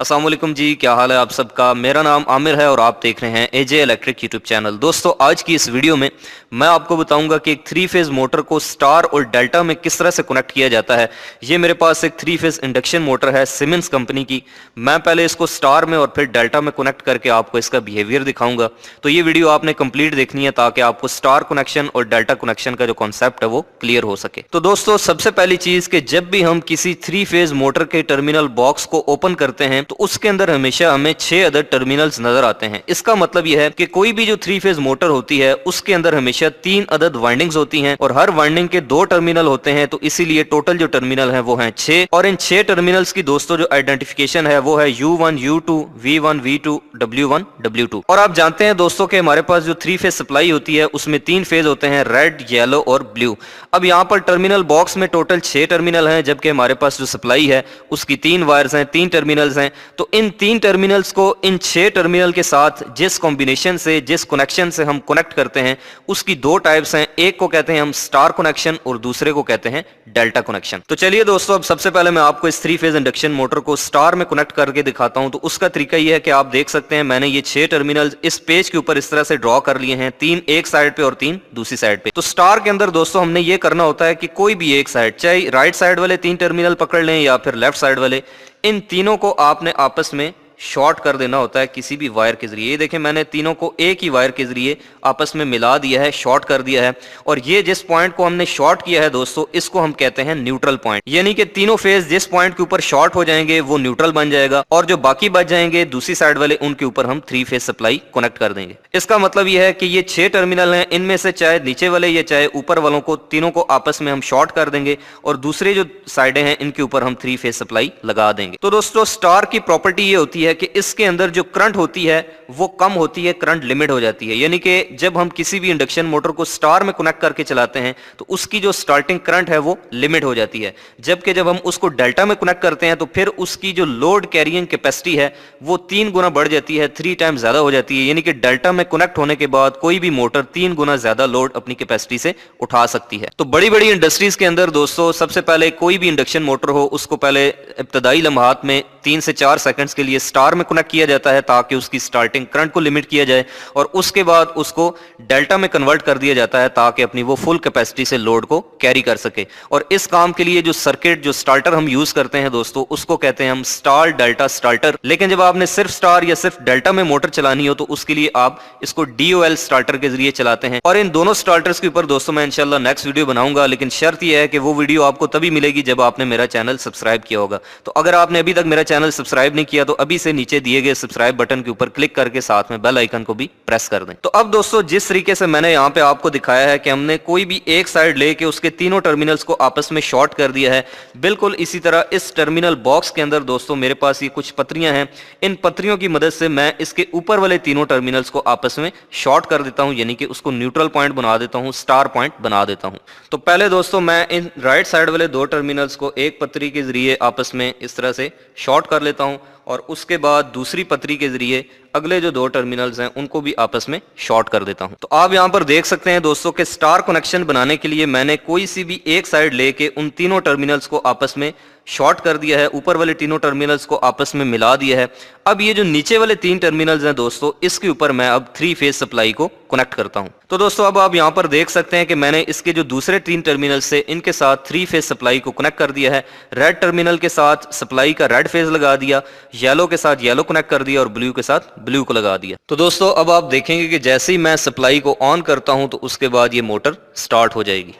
अस्सलाम वालेकुम जी, क्या हाल है आप सबका। मेरा नाम आमिर है और आप देख रहे हैं एजे इलेक्ट्रिक यूट्यूब चैनल। दोस्तों, आज की इस वीडियो में मैं आपको बताऊंगा कि एक 3 फेज मोटर को स्टार और डेल्टा में किस तरह से कनेक्ट किया जाता है। ये मेरे पास एक 3 फेज इंडक्शन मोटर है सिमेंस कंपनी की। मैं पहले इसको स्टार में और फिर डेल्टा में कनेक्ट करके आपको इसका बिहेवियर दिखाऊंगा। तो ये वीडियो आपने कंप्लीट देखनी है ताकि आपको स्टार कनेक्शन और डेल्टा कनेक्शन का जो कॉन्सेप्ट है वो क्लियर हो सके। तो दोस्तों, सबसे पहली चीज कि जब भी हम किसी 3 फेज मोटर के टर्मिनल बॉक्स को ओपन करते हैं तो उसके अंदर हमेशा हमें 6 अदर टर्मिनल्स नजर आते हैं। इसका मतलब यह है कि कोई भी जो 3 फेज मोटर होती है उसके अंदर हमेशा 3 अदद वाइंडिंग्स होती हैं और हर वाइंडिंग के 2 टर्मिनल होते हैं। तो इसीलिए टोटल जो टर्मिनल है वो है 6 और इन 6 टर्मिनल्स की दोस्तों जो आइडेंटिफिकेशन है वो है U1, U2, V1, V2, W1, W2। और आप जानते हैं दोस्तों कि हमारे पास जो 3 फेज सप्लाई होती है उसमें 3 फेज होते हैं, रेड, येलो और ब्लू। अब यहाँ पर टर्मिनल बॉक्स में टोटल 6 टर्मिनल हैं, जबकि हमारे पास जो सप्लाई है उसकी 3 वायर्स हैं, 3 टर्मिनल्स हैं। तो इन 3 टर्मिनल्स को इन 6 टर्मिनल के साथ जिस कॉम्बिनेशन से, जिस कनेक्शन से हम कनेक्ट करते हैं उसकी 2 टाइप्स हैं। एक को कहते हैं हम स्टार कनेक्शन और दूसरे को कहते हैं डेल्टा कनेक्शन। तो चलिए दोस्तों, अब सबसे पहले मैं आपको इस 3 फेज इंडक्शन मोटर को स्टार में कनेक्ट करके दिखाता हूं। तो उसका तरीका यह है कि आप देख सकते हैं मैंने ये 6 टर्मिनल इस पेज के ऊपर इस तरह से ड्रॉ कर लिए हैं, 3 एक साइड पे और 3 दूसरी साइड पे। तो स्टार के अंदर दोस्तों हमने ये करना होता है कि कोई भी एक साइड, चाहे राइट साइड वाले 3 टर्मिनल पकड़ लें या फिर लेफ्ट साइड वाले, इन तीनों को आपने आपस में शॉर्ट कर देना होता है किसी भी वायर के जरिए। ये देखें, मैंने तीनों को एक ही वायर के जरिए आपस में मिला दिया है, शॉर्ट कर दिया है। और ये जिस पॉइंट को हमने शॉर्ट किया है दोस्तों, इसको हम कहते हैं न्यूट्रल पॉइंट। यानी कि तीनों फेज जिस पॉइंट के ऊपर शॉर्ट हो जाएंगे वो न्यूट्रल बन जाएगा और जो बाकी बच जाएंगे दूसरी साइड वाले, उनके ऊपर हम 3 फेज सप्लाई कनेक्ट कर देंगे। इसका मतलब यह है कि ये 6 टर्मिनल हैं, इनमें से चाहे नीचे वाले या चाहे ऊपर वालों को, तीनों को आपस में हम शॉर्ट कर देंगे और दूसरे जो साइडें हैं इनके ऊपर हम 3 फेज सप्लाई लगा देंगे। तो दोस्तों, स्टार की प्रॉपर्टी ये होती है कि इसके अंदर जो करंट होती है वो कम होती है, करंट लिमिट हो जाती है। यानी कि जब हम किसी भी इंडक्शन मोटर को स्टार में कनेक्ट करके चलाते हैं तो उसकी जो स्टार्टिंग करंट है वो लिमिट हो जाती है, जबकि जब हम उसको डेल्टा में कनेक्ट करते हैं तो फिर उसकी जो लोड कैरिंग कैपेसिटी है वो 3 गुना बढ़ जाती है, 3 टाइम ज्यादा हो जाती है। यानी कि डेल्टा में कनेक्ट होने के बाद कोई भी मोटर 3 गुना ज्यादा लोड अपनी कैपेसिटी से उठा सकती है। तो बड़ी बड़ी इंडस्ट्रीज के अंदर दोस्तों, सबसे पहले कोई भी इंडक्शन मोटर हो उसको पहले इब्तदाई लम्हात में 3 से 4 सेकंड्स के लिए स्टार में कनेक्ट किया जाता है ताकि उसकी स्टार्टिंग करंट को लिमिट किया जाए और उसके बाद उसको डेल्टा में कन्वर्ट कर दिया जाता है ताकि अपनी वो फुल कैपेसिटी से लोड को कैरी कर सके। और इस काम के लिए जो सर्किट, जो स्टार्टर हम यूज करते हैं दोस्तों, उसको कहते हैं हम स्टार डेल्टा स्टार्टर। लेकिन जब आपने सिर्फ स्टार या सिर्फ डेल्टा में मोटर चलानी हो तो उसके लिए आप इसको DOL स्टार्टर के जरिए चलाते हैं। और इन दोनों स्टार्टर्स के ऊपर दोस्तों मैं इंशाल्लाह नेक्स्ट वीडियो बनाऊंगा, लेकिन शर्त यह है कि वो वीडियो आपको तभी मिलेगी जब आपने मेरा चैनल सब्सक्राइब किया होगा। तो अगर आपने अभी तक मेरा चैनल सब्सक्राइब नहीं किया तो अभी से नीचे दिए गए सब्सक्राइब बटन के ऊपर क्लिक करके साथ में बेल आइकन को भी प्रेस कर दें। तो अब दोस्तों, जिस तरीके से मैंने यहाँ पे आपको दिखाया है कि हमने कोई भी एक साइड लेके उसके तीनों टर्मिनल्स को आपस में शॉर्ट कर दिया है, बिल्कुल इसी तरह इस टर्मिनल बॉक्स के अंदर दोस्तों मेरे पास ये कुछ पत्रियां हैं। इन पत्रियों की मदद से मैं इसके ऊपर वाले तीनों टर्मिनल्स को आपस में शॉर्ट कर देता हूं, यानी कि उसको न्यूट्रल पॉइंट बना देता हूं, स्टार पॉइंट बना देता हूं। तो पहले दोस्तों मैं इन राइट साइड वाले 2 टर्मिनल्स को एक पत्री के जरिए आपस में इस तरह से शॉर्ट कर लेता हूं और उसके बाद दूसरी पत्री के जरिए अगले जो 2 टर्मिनल्स हैं उनको भी आपस में शॉर्ट कर देता हूं। तो आप यहां पर देख सकते हैं दोस्तों कि स्टार कनेक्शन बनाने के लिए मैंने कोई सी भी एक साइड लेके उन तीनों टर्मिनल्स को आपस में शॉर्ट कर दिया है, ऊपर वाले तीनों टर्मिनल्स को आपस में मिला दिया है। अब ये जो नीचे वाले 3 टर्मिनल्स हैं दोस्तों, इसके ऊपर मैं अब 3 फेज सप्लाई को कनेक्ट करता हूं। तो दोस्तों, अब आप यहां पर देख सकते हैं कि मैंने इसके जो दूसरे 3 टर्मिनल्स से इनके साथ 3 फेज सप्लाई को कनेक्ट कर दिया है। रेड टर्मिनल के साथ सप्लाई का रेड फेज लगा दिया, येलो के साथ येलो कनेक्ट कर दिया और ब्लू के साथ ब्लू को लगा दिया। तो दोस्तों, अब आप देखेंगे कि जैसे ही मैं सप्लाई को ऑन करता हूं तो उसके बाद ये मोटर स्टार्ट हो जाएगी।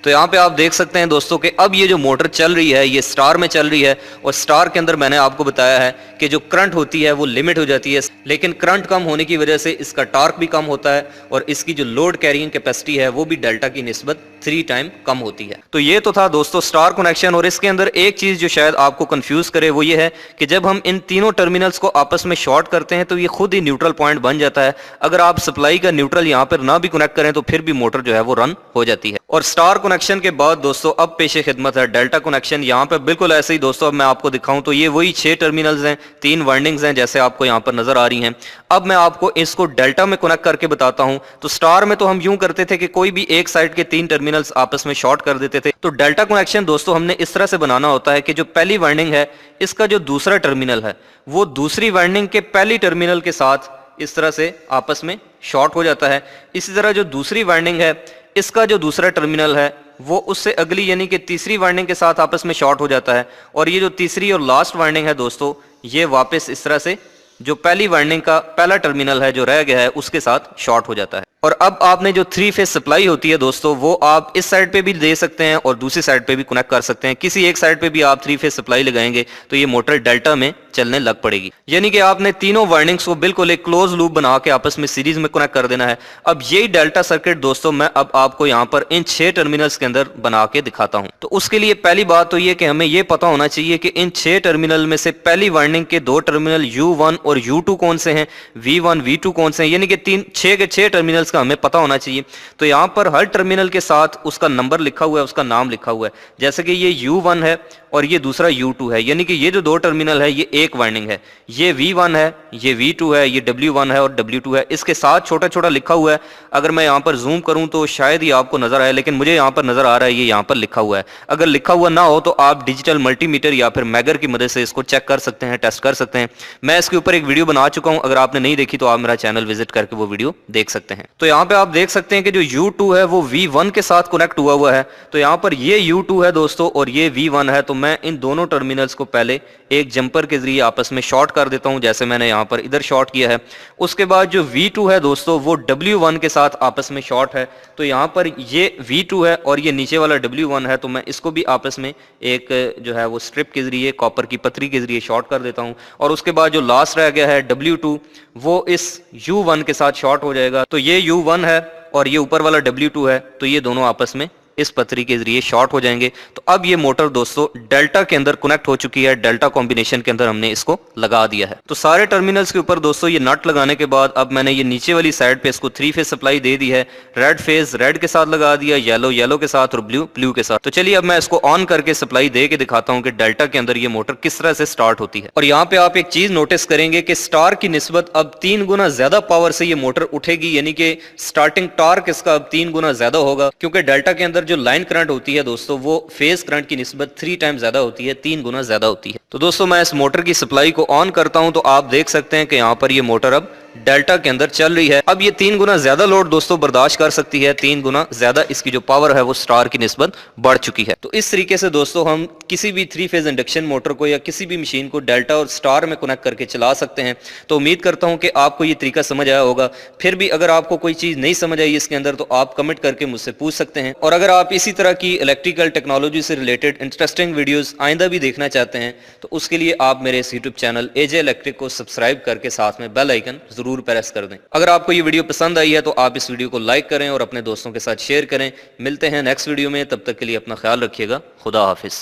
तो यहाँ पे आप देख सकते हैं दोस्तों कि अब ये जो मोटर चल रही है ये स्टार में चल रही है और स्टार के अंदर मैंने आपको बताया है कि जो करंट होती है वो लिमिट हो जाती है, लेकिन करंट कम होने की वजह से इसका टॉर्क भी कम होता है और इसकी जो लोड कैरिंग कैपेसिटी है वो भी डेल्टा की निस्बत 3 टाइम कम होती है। तो ये तो था दोस्तों स्टार कनेक्शन। और इसके अंदर एक चीज जो शायद आपको कंफ्यूज करे वो ये है कि जब हम इन तीनों टर्मिनल्स को आपस में शॉर्ट करते हैं तो ये खुद ही न्यूट्रल पॉइंट बन जाता है। अगर आप सप्लाई का न्यूट्रल यहाँ पर ना भी कनेक्ट करें तो फिर भी मोटर जो है वो रन हो जाती है। और स्टार कनेक्शन के बाद दोस्तों अब पेशे खिदमत है डेल्टा कनेक्शन। यहाँ पे बिल्कुल ऐसे ही दोस्तों, अब मैं आपको दिखाऊं तो ये वही 6 टर्मिनल्स हैं, 3 वाइंडिंग्स हैं जैसे आपको यहाँ पर नजर आ रही हैं। अब मैं आपको इसको डेल्टा में कनेक्ट करके बताता हूं। तो स्टार में तो हम यूं करते थे कि कोई भी एक साइड के 3 टर्मिनल्स आपस में शॉर्ट कर देते थे। तो डेल्टा कनेक्शन दोस्तों हमने इस तरह से बनाना होता है कि जो पहली वाइंडिंग है इसका जो दूसरा टर्मिनल है वो दूसरी वाइंडिंग के पहली टर्मिनल के साथ इस तरह से आपस में शॉर्ट हो जाता है। इसी तरह जो दूसरी वाइंडिंग है इसका जो दूसरा टर्मिनल है वो उससे अगली यानी कि तीसरी वाइंडिंग के साथ आपस में शॉर्ट हो जाता है। और ये जो तीसरी और लास्ट वाइंडिंग है दोस्तों, ये वापस इस तरह से जो पहली वाइंडिंग का पहला टर्मिनल है जो रह गया है उसके साथ शॉर्ट हो जाता है। और अब आपने जो 3 फेज सप्लाई होती है दोस्तों, वो आप इस साइड पे भी दे सकते हैं और दूसरी साइड पे भी कनेक्ट कर सकते हैं। किसी एक साइड पे भी आप 3 फेज सप्लाई लगाएंगे तो ये मोटर डेल्टा में चलने लग पड़ेगी। यानी कि आपने तीनों वाइंडिंग्स को बिल्कुल एक क्लोज लूप बना के आपस में सीरीज में कनेक्ट कर देना है। अब यही डेल्टा सर्किट दोस्तों मैं अब आपको यहाँ पर इन 6 टर्मिनल्स के अंदर बना के दिखाता हूँ। तो उसके लिए पहली बात तो ये कि हमें ये पता होना चाहिए कि इन 6 टर्मिनल में से पहली वाइंडिंग के 2 टर्मिनल U1 और U2 कौन से हैं, V1 V2 कौन से हैं, यानी कि 6 के 6 टर्मिनल्स का हमें पता होना चाहिए। तो यहां पर हर टर्मिनल के साथ उसका नंबर लिखा हुआ है, उसका नाम लिखा हुआ है। जैसे कि ये U1 है और ये दूसरा U2 है, यानी कि ये जो 2 टर्मिनल है ये एक वाइंडिंग है। ये V1 है, ये V2 है, ये W1 है और W2 है। इसके साथ छोटा छोटा लिखा हुआ है। अगर मैं यहां पर जूम करूं तो शायद ये आपको नजर आए, लेकिन मुझे यहां पर नजर आ रहा है ये यहां पर लिखा हुआ है। अगर लिखा हुआ ना हो तो आप डिजिटल मल्टीमीटर या फिर मैगर की मदद से इसको चेक कर सकते हैं, टेस्ट कर सकते हैं। मैं इसके ऊपर एक वीडियो बना चुका हूं, अगर आपने नहीं देखी तो आप मेरा चैनल विजिट करके वो वीडियो देख सकते हैं। तो यहाँ पे आप देख सकते हैं कि जो U2 है वो V1 के साथ कनेक्ट हुआ है। तो यहाँ पर ये U2 है दोस्तों और ये V1 है। तो मैं इन दोनों टर्मिनल्स को पहले एक जंपर के जरिए आपस में शॉर्ट कर देता हूं, जैसे मैंने यहाँ पर इधर शॉर्ट किया है। उसके बाद जो V2 है दोस्तों वो W1 के साथ आपस में शॉर्ट है। तो यहाँ पर ये V2 है और ये नीचे वाला W1 है। तो मैं इसको भी आपस में एक जो है वो स्ट्रिप के जरिए, कॉपर की पतरी के जरिए शॉर्ट कर देता हूं। और उसके बाद जो लास्ट रह गया है W2 वो इस U1 के साथ शॉर्ट हो जाएगा। तो ये U1 है और ये ऊपर वाला W2 है। तो ये दोनों आपस में इस पतरी के जरिए शॉर्ट हो जाएंगे। तो अब ये मोटर दोस्तों डेल्टा के अंदर कनेक्ट हो चुकी है। डेल्टा कॉम्बिनेशन के अंदर हमने इसको लगा दिया है। तो सारे टर्मिनल्स के ऊपर दोस्तों ये नट लगाने के बाद अब मैंने ये नीचे वाली साइड पे इसको 3 फेज सप्लाई दे दी है। रेड फेज रेड के साथ लगा दिया, येलो येलो के साथ और ब्लू ब्लू के साथ। तो चलिए अब मैं इसको ऑन करके सप्लाई दे के दिखाता हूँ कि डेल्टा के अंदर ये मोटर किस तरह से स्टार्ट होती है। और यहाँ पे आप एक चीज नोटिस करेंगे कि स्टार की निस्बत अब 3 गुना ज्यादा पावर से ये मोटर उठेगी, यानी कि स्टार्टिंग टॉर्क इसका अब 3 गुना ज्यादा होगा, क्योंकि डेल्टा के अंदर जो लाइन करंट होती है दोस्तों वो फेज करंट की निस्बत 3 टाइम ज्यादा होती है, 3 गुना ज्यादा होती है। तो दोस्तों मैं इस मोटर की सप्लाई को ऑन करता हूं तो आप देख सकते हैं कि यहां पर ये मोटर अब डेल्टा के अंदर चल रही है। अब ये 3 गुना ज्यादा लोड दोस्तों बर्दाश्त कर सकती है, 3 गुना ज्यादा इसकी जो पावर है वो स्टार की निस्बत बढ़ चुकी है। तो इस तरीके से दोस्तों हम किसी भी 3 फेज इंडक्शन मोटर को या किसी भी मशीन को डेल्टा और स्टार में कनेक्ट करके चला सकते हैं। तो उम्मीद करता हूं कि आपको ये तरीका समझ आया होगा। फिर भी अगर आपको कोई चीज नहीं समझ आई इसके अंदर तो आप कमेंट करके मुझसे पूछ सकते हैं। और अगर आप इसी तरह की इलेक्ट्रिकल टेक्नोलॉजी से रिलेटेड इंटरेस्टिंग वीडियोस आइंदा भी देखना चाहते हैं तो उसके लिए आप मेरे इस यूट्यूब चैनल एजे इलेक्ट्रिक को सब्सक्राइब करके साथ में बेल आइकन जरूर प्रेस कर दें। अगर आपको ये वीडियो पसंद आई है तो आप इस वीडियो को लाइक करें और अपने दोस्तों के साथ शेयर करें। मिलते हैं नेक्स्ट वीडियो में, तब तक के लिए अपना ख्याल रखिएगा। खुदा हाफिज।